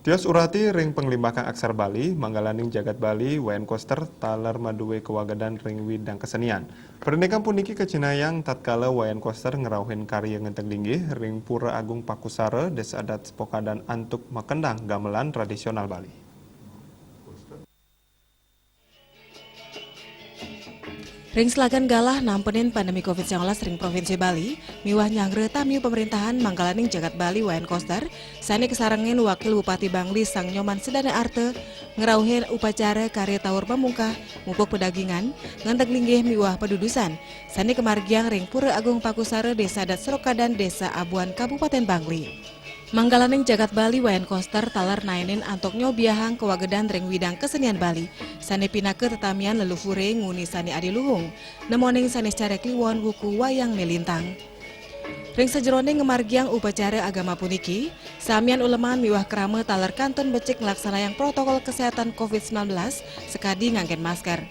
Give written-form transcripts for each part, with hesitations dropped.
Tios urati ring penglimbahkan aksar Bali, manggalaning jagat Bali, wayan koster, taler maduwe kewagadan ring widang kesenian. Pernikahan puniki kecinayang tatkala wayan koster ngerauhin karya ngenteng linggih, ring pura agung Pakusara, desa adat Sepokadan antuk makendang gamelan tradisional Bali. Ring Selagan galah nampenin pandemi COVID-19 ring Provinsi Bali, miwah nyangre tamiu pemerintahan manggalaning jagat Bali wayan koster, sani kesarangin Wakil Bupati Bangli Sang Nyoman Sedana Arte, ngerauhin upacara karya tawur pamungkah, mupuk pedagingan, ngenteng linggih miwah pedudusan, sani kemargiang ring Pura Agung Pakusara Desa Adat Serokadan Desa Abuan Kabupaten Bangli. Manggalaning jagat Bali wayan koster talar nainin antok nyobiahang kewagedan ring widang kesenian Bali. Sani pinake tetamian lelufure nguni sani adiluhung. Nemoning sani secara kliwon wuku wayang melintang. Ring sejeroning ngemargiang upacara agama puniki, samian uleman miwah kerama talar kanton becik ngelaksanayang protokol kesehatan COVID-19 sekadi ngangken masker.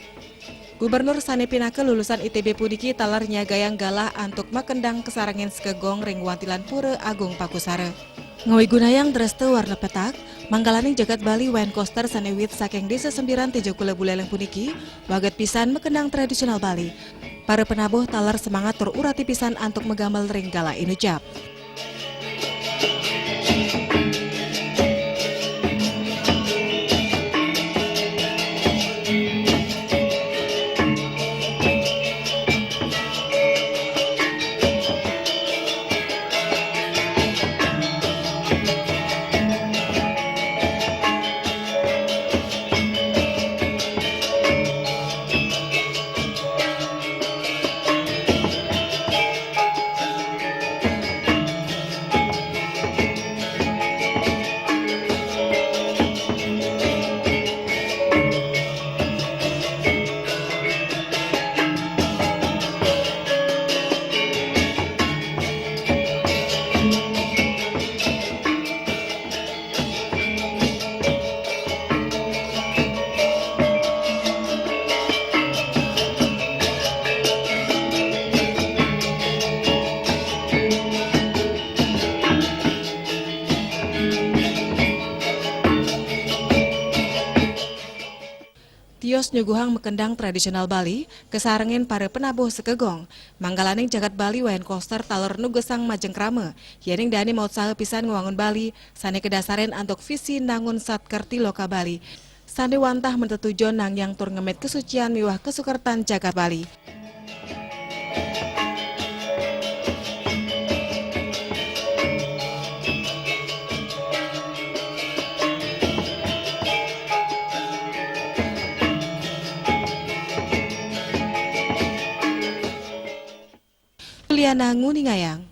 Gubernur Sani Pinake lulusan ITB puniki talar nyagayang galah antuk makendang kesarangin sekegong ring wantilan Pura Agung Pakusara. Ngawi gunayang dreste warna petak, manggalaning jagat Bali wayan koster sanewit saking desa sembiran tejo kula buleleng puniki, waget pisan mekendang tradisional Bali. Para penabuh talar semangat tur urati pisan antuk megamel ring gala inucap. Tios nyuguhang mekendang tradisional Bali, kesarengin para penabuh sekegong, manggalaning jagat Bali wayan koster taler nugesang majeng krame, yening dani maut sahe pisan ngewangun Bali, sani kedasaren antuk visi nangun satkerti loka Bali, sani wantah mentetujon nang yang tur ngemet kesucian miwah kesukertan jagat Bali. Juliana Nguningayang.